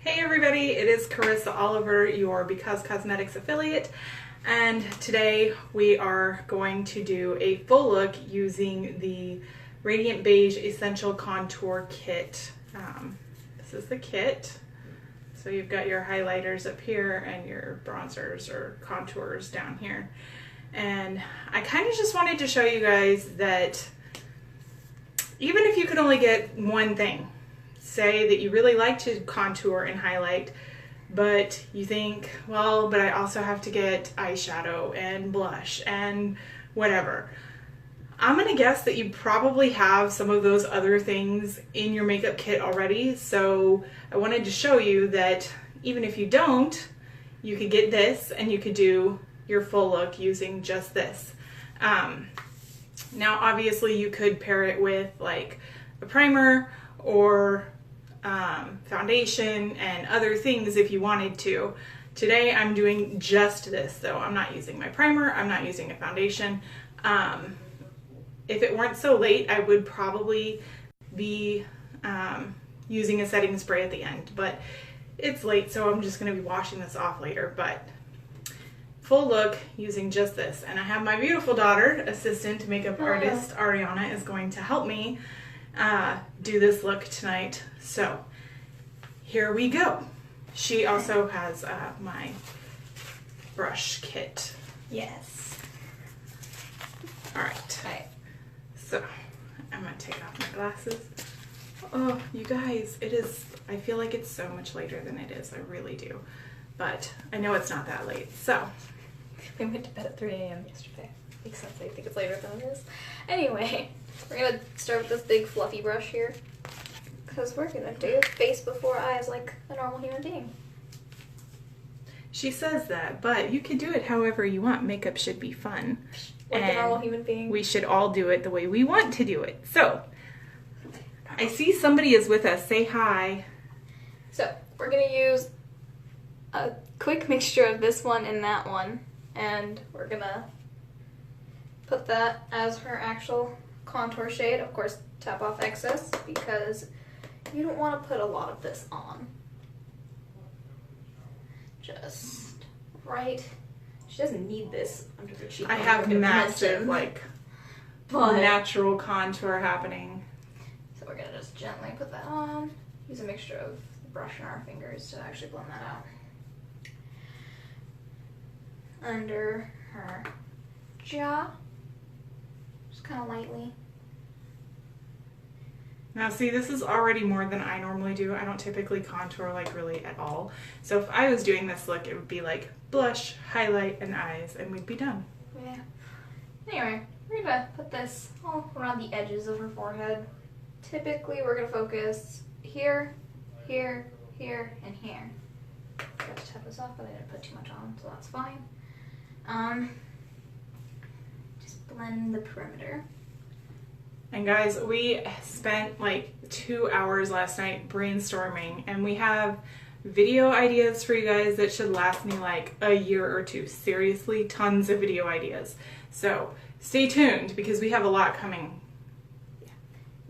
Hey everybody, it is Carissa Oliver, your Because Cosmetics affiliate, and today we are going to do a full look using the Radiant Beige Essential Contour Kit. This is the kit. So you've got your highlighters up here and your bronzers or contours down here. And I kind of just wanted to show you guys that even if you could only get one thing, say that you really like to contour and highlight, but you think, well, but I also have to get eyeshadow and blush and whatever. I'm gonna guess that you probably have some of those other things in your makeup kit already, so I wanted to show you that even if you don't, you could get this and you could do your full look using just this. Now obviously you could pair it with like a primer or foundation and other things if you wanted to. Today I'm doing just this though. I'm not using my primer, I'm not using a foundation. If it weren't so late, I would probably be using a setting spray at the end, but it's late, so I'm just going to be washing this off later. But full look using just this, and I have my beautiful daughter, assistant makeup artist Ariana, is going to help me do this look tonight. So here we go. She also has my brush kit. Yes. All right. So I'm gonna take off my glasses. Oh, you guys, it is, I feel like it's so much later than it is. I really do. But I know it's not that late. So We went to bed at 3 a.m. yesterday. Makes sense. I think it's later than it is. Anyway, we're gonna start with this big fluffy brush here, because we're gonna do face before eyes like a normal human being. she says that, but you can do it however you want. Makeup should be fun. Like a normal human being. We should all do it the way we want to do it. So I see somebody is with us. Say hi. So we're gonna use a quick mixture of this one and that one, and we're gonna put that as her actual contour shade. Of course, tap off excess because you don't want to put a lot of this on. Just right. She doesn't need this under her cheek. I have massive, like, natural contour happening. So we're gonna just gently put that on. Use a mixture of the brush and our fingers to actually blend that out. Under her jaw. Just kind of lightly. Now see, this is already more than I normally do. I don't typically contour like really at all. So if I was doing this look, it would be like blush, highlight, and eyes, and we'd be done. Yeah. Anyway, we're gonna put this all around the edges of her forehead. Typically, we're gonna focus here, here, here, and here. Got to tap this off, but I didn't put too much on, so that's fine. Just blend the perimeter. And guys, we spent like 2 hours last night brainstorming, and we have video ideas for you guys that should last me like a year or two. Seriously, tons of video ideas. So stay tuned because we have a lot coming.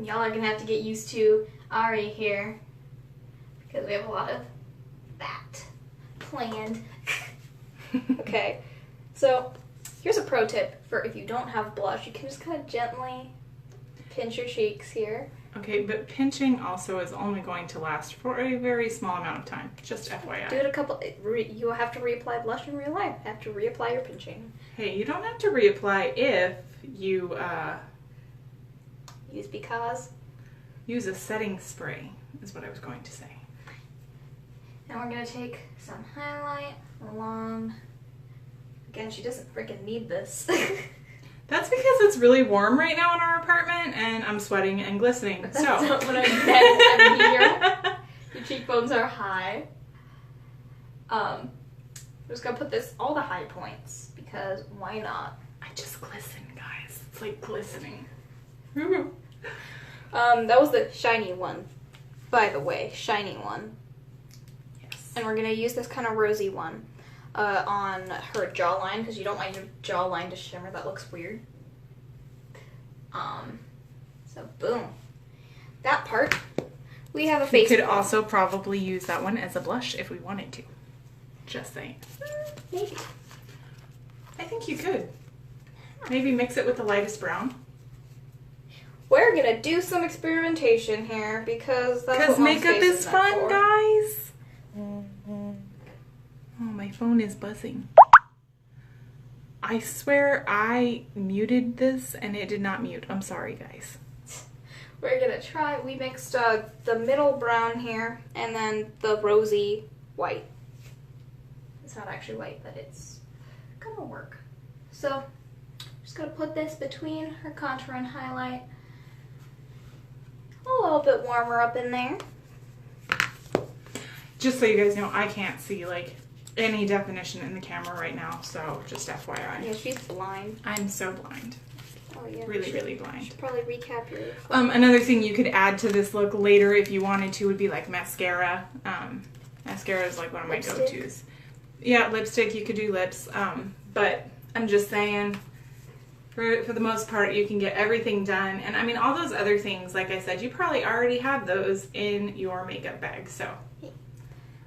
Y'all are gonna have to get used to Ari here because we have a lot of that planned. Okay, so here's a pro tip for if you don't have blush. You can just kind of gently pinch your cheeks here. Okay, but pinching also is only going to last for a very small amount of time. Just FYI. Do it a couple. You have to reapply blush in real life. Have to reapply your pinching. Hey, you don't have to reapply if you Use BeCause. use a setting spray, is what I was going to say. And we're gonna take some highlight along. Again, she doesn't freaking need this. That's because it's really warm right now in our apartment and I'm sweating and glistening. That's So not what I meant. I'm here. Your cheekbones are high. I'm just gonna put this all the high points because why not? I just glisten, guys. It's like glistening. That was the shiny one, by the way, shiny one. Yes. And we're gonna use this kind of rosy one on her jawline because you don't want your jawline to shimmer. That looks weird. So boom. That part We have a We face. could palm. also probably use that one as a blush if we wanted to. Just saying. Maybe. I think you could. Maybe mix it with the lightest brown. We're gonna do some experimentation here because that's what Mom's makeup face is meant fun, for. guys. Oh, my phone is buzzing. I swear I muted this and it did not mute. I'm sorry, guys. We're gonna try. We mixed the middle brown here and then the rosy white. It's not actually white, but it's gonna work. So, just gonna put this between her contour and highlight. A little bit warmer up in there. Just so you guys know, I can't see like any definition in the camera right now, so just FYI. Yeah, she's blind. I'm so blind. Oh yeah. Really blind. Should probably recap your. Another thing you could add to this look later if you wanted to would be like mascara. Mascara is like one of my go-tos. Yeah, lipstick, you could do lips. But I'm just saying, for the most part, you can get everything done. And I mean, all those other things, like I said, you probably already have those in your makeup bag, so.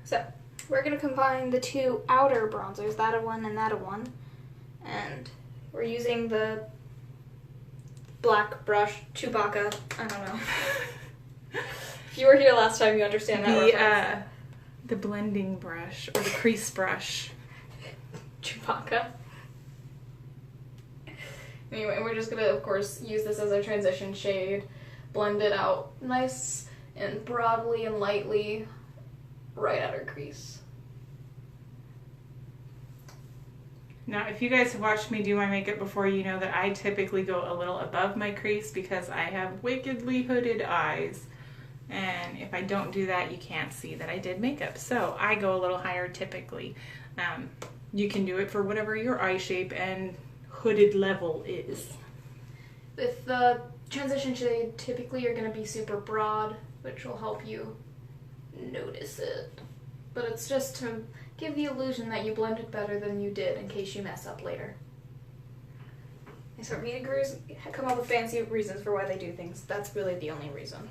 So, we're going to combine the two outer bronzers, that one and that one. And we're using the black brush, Chewbacca, I don't know. If you were here last time, you understand that reference. The blending brush, or the crease brush. Chewbacca. Anyway, we're just going to, of course, use this as our transition shade. Blend it out nice and broadly and lightly right at our crease. Now, if you guys have watched me do my makeup before, you know that I typically go a little above my crease because I have wickedly hooded eyes. And if I don't do that, you can't see that I did makeup. So I go a little higher typically. You can do it for whatever your eye shape and hooded level is. With the transition shade, typically you're going to be super broad, which will help you notice it. But it's just to give the illusion that you blended better than you did in case you mess up later. So vinegar's come up with fancy reasons for why they do things. That's really the only reason.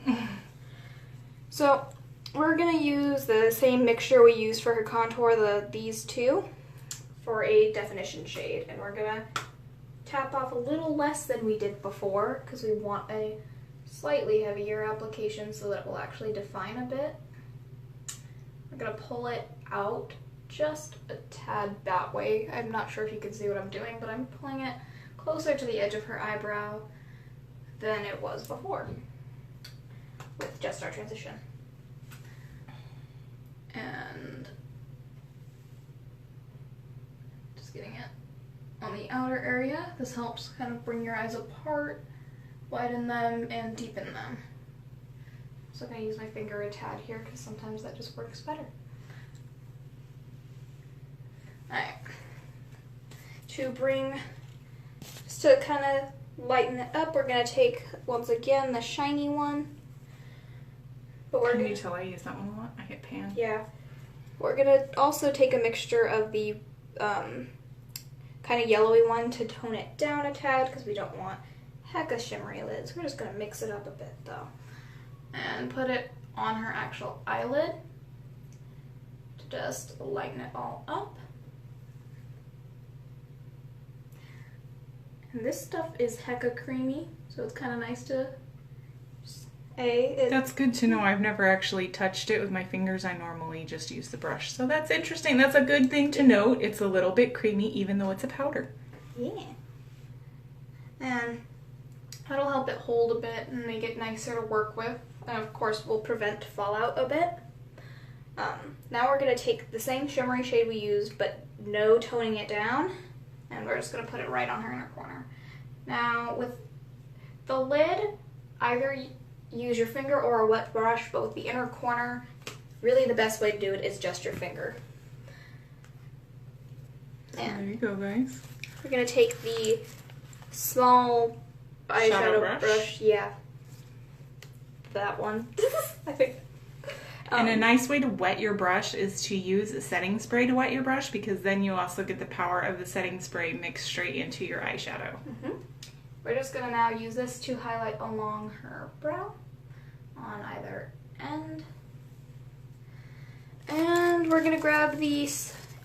So we're going to use the same mixture we used for her contour, these two, for a definition shade. And we're going to tap off a little less than we did before because we want a slightly heavier application so that it will actually define a bit. We're going to pull it out just a tad that way. I'm not sure if you can see what I'm doing, but I'm pulling it closer to the edge of her eyebrow than it was before with just our transition. And just getting it on the outer area. This helps kind of bring your eyes apart, widen them, and deepen them. So I'm going to use my finger a tad here because sometimes that just works better. Alright. Just to kind of lighten it up, we're going to take, once again, the shiny one. But Can you tell I use that one a lot? I get pan. Yeah. We're going to also take a mixture of the kind of yellowy one to tone it down a tad because we don't want hecka shimmery lids. We're just going to mix it up a bit though. And put it on her actual eyelid to just lighten it all up. And this stuff is hecka creamy, so it's kind of nice to That's good to know. I've never actually touched it with my fingers. I normally just use the brush. So that's interesting. That's a good thing to note. It's a little bit creamy even though it's a powder. Yeah. And that'll help it hold a bit and make it nicer to work with. And of course will prevent fallout a bit. Now we're going to take the same shimmery shade we used but no toning it down. And we're just going to put it right on her inner corner. Now with the lid, either use your finger or a wet brush, but with the inner corner, really the best way to do it is just your finger. And there you go, guys. we're going to take the small eyeshadow brush. Yeah. That one. I think. And a nice way to wet your brush is to use a setting spray to wet your brush because then you also get the power of the setting spray mixed straight into your eyeshadow. We're just going to now use this to highlight along her brow on either end. And we're gonna grab the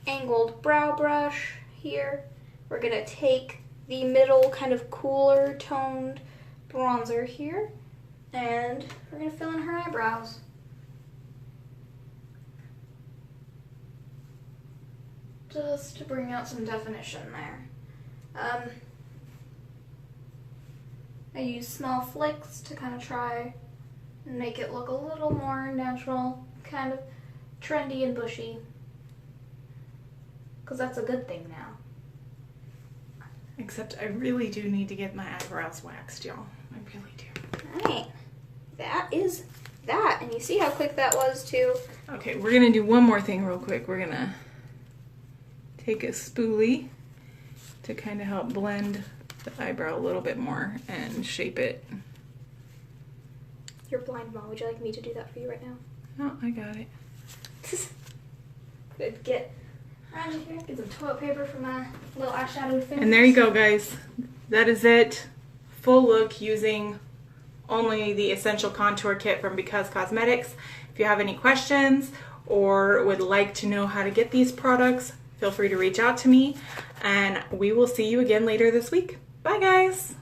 angled brow brush here. We're gonna take the middle kind of cooler toned bronzer here, and we're gonna fill in her eyebrows. Just to bring out some definition there. I use small flicks to kind of try and make it look a little more natural, kind of trendy and bushy, because that's a good thing now. Except I really do need to get my eyebrows waxed, y'all. I really do. Alright, that is that. And you see how quick that was too. Okay, we're gonna do one more thing real quick. We're gonna take a spoolie to kind of help blend the eyebrow a little bit more and shape it. You're blind, Mom. Would you like me to do that for you right now? Oh, I got it. Good. Get around here. Get some toilet paper for my little eyeshadow fingers. And there you go, guys. That is it. Full look using only the Essential Contour Kit from BeCause Cosmetics. If you have any questions or would like to know how to get these products, feel free to reach out to me, and we will see you again later this week. Bye, guys.